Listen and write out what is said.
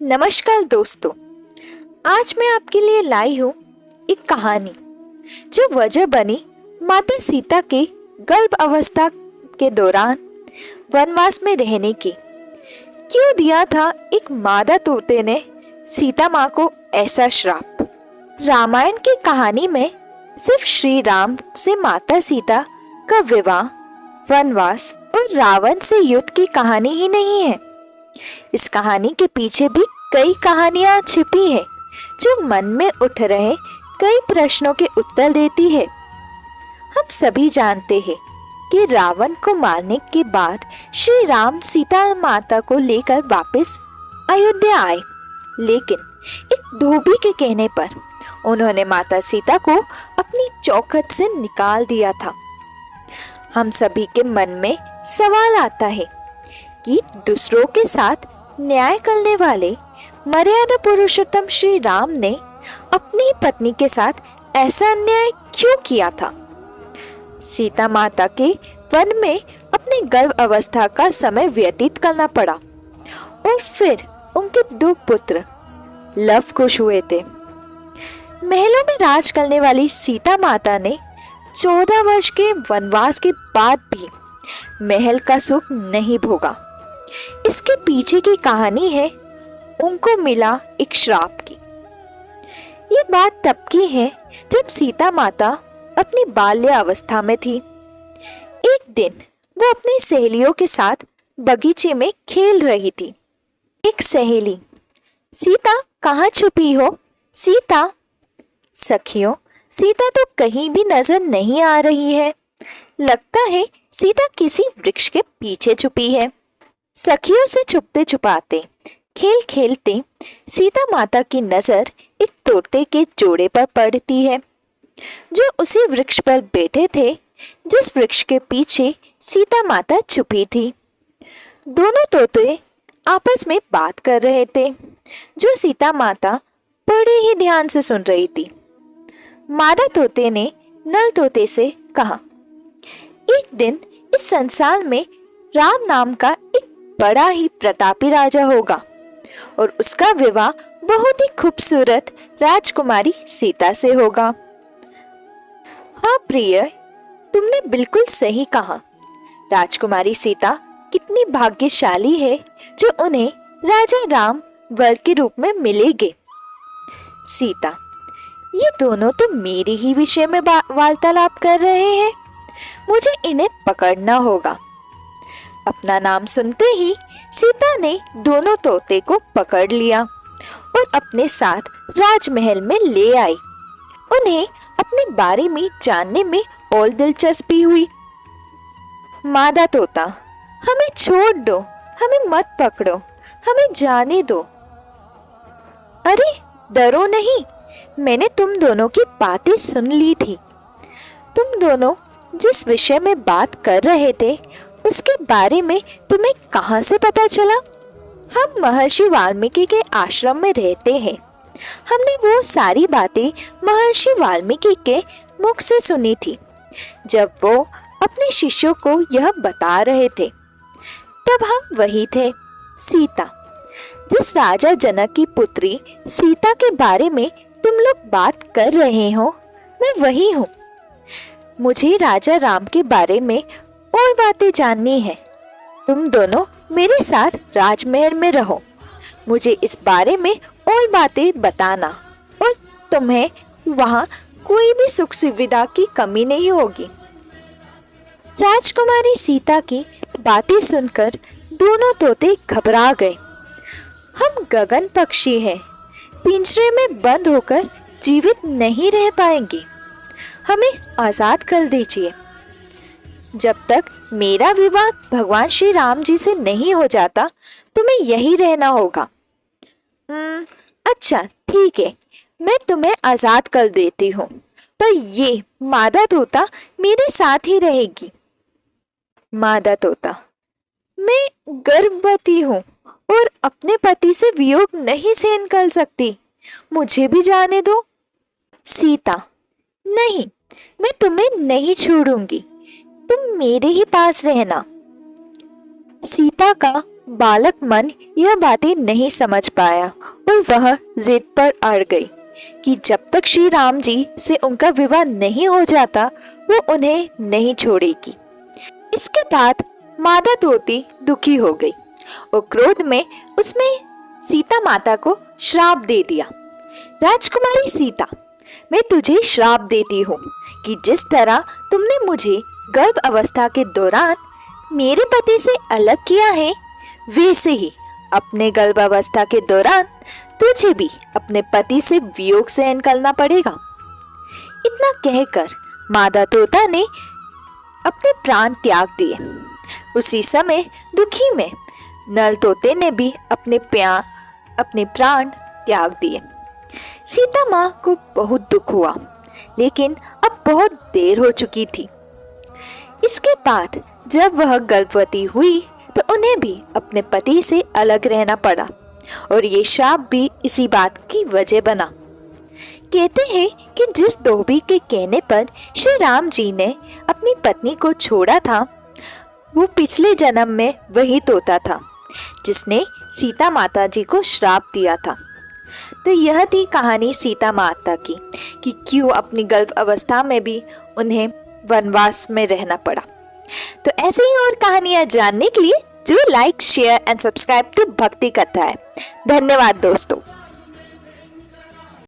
नमस्कार दोस्तों, आज मैं आपके लिए लाई हूँ एक कहानी जो वजह बनी माता सीता के गर्भ अवस्था के दौरान वनवास में रहने की। क्यों दिया था एक मादा तोते ने सीता माँ को ऐसा श्राप। रामायण की कहानी में सिर्फ श्री राम से माता सीता का विवाह, वनवास और रावण से युद्ध की कहानी ही नहीं है। इस कहानी के पीछे भी कई कहानियां छिपी है जो मन में उठ रहे कई प्रश्नों के उत्तर देती है। हम सभी जानते हैं कि रावण को मारने के बाद श्री राम सीता माता को लेकर वापस अयोध्या आए, लेकिन एक धोबी के कहने पर उन्होंने माता सीता को अपनी चौखट से निकाल दिया था। हम सभी के मन में सवाल आता है कि दूसरों के साथ न्याय करने वाले मर्यादा पुरुषोत्तम श्री राम ने अपनी पत्नी के साथ ऐसा अन्याय क्यों किया था। सीता माता के वन में अपने गर्भ अवस्था का समय व्यतीत करना पड़ा और फिर उनके दो पुत्र लव कुश हुए थे। महलों में राज करने वाली सीता माता ने 14 वर्ष के वनवास के बाद भी महल का सुख नहीं भोगा। इसके पीछे की कहानी है उनको मिला एक श्राप की। ये बात तब की है जब सीता माता अपनी बाल्य अवस्था में थी। एक दिन वो अपनी सहेलियों के साथ बगीचे में खेल रही थी। एक सहेली, सीता कहाँ छुपी हो सीता। सखियों, सीता तो कहीं भी नजर नहीं आ रही है। लगता है सीता किसी वृक्ष के पीछे छुपी है। सखियों से छुपते छुपाते खेल खेलते सीता माता की नजर एक तोते के जोड़े पर पड़ती है जो उसी वृक्ष पर बैठे थे जिस वृक्ष के पीछे सीता माता छुपी थी। दोनों तोते आपस में बात कर रहे थे जो सीता माता बड़े ही ध्यान से सुन रही थी। मादा तोते ने नर तोते से कहा, एक दिन इस संसार में राम नाम का एक बड़ा ही प्रतापी राजा होगा और उसका विवाह बहुत ही खूबसूरत राजकुमारी सीता से होगा। हाँ प्रिय, तुमने बिल्कुल सही कहा। राजकुमारी सीता कितनी भाग्यशाली है जो उन्हें राजा राम वर के रूप में मिलेंगे। सीता, ये दोनों तो मेरे ही विषय में वार्तालाप कर रहे हैं, मुझे इन्हें पकड़ना होगा। अपना नाम सुनते ही सीता ने दोनों तोते को पकड़ लिया और अपने साथ राजमहल में ले आई। उन्हें अपने बारे में जानने में और दिलचस्पी हुई। मादा तोता, हमें छोड़ दो, हमें मत पकड़ो, हमें जाने दो। अरे डरो नहीं, मैंने तुम दोनों की बातें सुन ली थी। तुम दोनों जिस विषय में बात कर रहे थे उसके बारे में तुम्हें कहाँ से पता चला। हम महर्षि वाल्मीकि के आश्रम में रहते हैं। हमने वो सारी बातें महर्षि वाल्मीकि के मुख से सुनी थी जब वो अपने शिष्यों को यह बता रहे थे। तब हम वही थे, सीता। जिस राजा जनक की पुत्री सीता के बारे में तुम लोग बात कर रहे हो, मैं वही हूँ। मुझे राजा राम के बारे में और बातें जाननी है। तुम दोनों मेरे साथ राजमहल में रहो, मुझे इस बारे में और बातें बताना और तुम्हें वहाँ कोई भी सुख सुविधा की कमी नहीं होगी। राजकुमारी सीता की बातें सुनकर दोनों तोते घबरा गए। हम गगन पक्षी हैं, पिंजरे में बंद होकर जीवित नहीं रह पाएंगे, हमें आजाद कर दीजिए। जब तक मेरा विवाह भगवान श्री राम जी से नहीं हो जाता तुम्हें यही रहना होगा। अच्छा ठीक है, मैं तुम्हें आजाद कर देती हूँ, पर ये मादा तोता मेरे साथ ही रहेगी। मादा तोता, मैं गर्भवती हूँ और अपने पति से वियोग नहीं सहन कर सकती, मुझे भी जाने दो। सीता, नहीं, मैं तुम्हें नहीं छोड़ूंगी, तुम मेरे ही पास रहना। सीता का बालक मन यह बातें नहीं समझ पाया और वह जिद पर अड़ गई कि जब तक श्री राम जी से उनका विवाह नहीं हो जाता वो उन्हें नहीं छोड़ेगी। इसके बाद मादा तोती दुखी हो गई और क्रोध में उसने सीता माता को श्राप दे दिया। राजकुमारी सीता, मैं तुझे श्राप देती हूँ कि जिस तरह तुमने मुझे गर्भ अवस्था के दौरान मेरे पति से अलग किया है, वैसे ही अपने गर्भावस्था के दौरान तुझे भी अपने पति से वियोग सहन करना पड़ेगा। इतना कहकर मादा तोता ने अपने प्राण त्याग दिए। उसी समय दुखी में नर तोते ने भी अपने प्राण त्याग दिए। सीता माँ को बहुत दुख हुआ, लेकिन अब बहुत देर हो चुकी थी। इसके बाद जब वह गर्भवती हुई तो उन्हें भी अपने पति से अलग रहना पड़ा और ये शाप भी इसी बात की वजह बना। कहते हैं कि जिस धोबी के कहने पर श्री राम जी ने अपनी पत्नी को छोड़ा था, वो पिछले जन्म में वही तोता था जिसने सीता माता जी को श्राप दिया था। तो यह थी कहानी सीता माता की कि क्यों अपनी गर्भ अवस्था में भी उन्हें वनवास में रहना पड़ा। तो ऐसे ही और कहानियां जानने के लिए जो like, share and subscribe to Bhakti Katha है। धन्यवाद दोस्तों।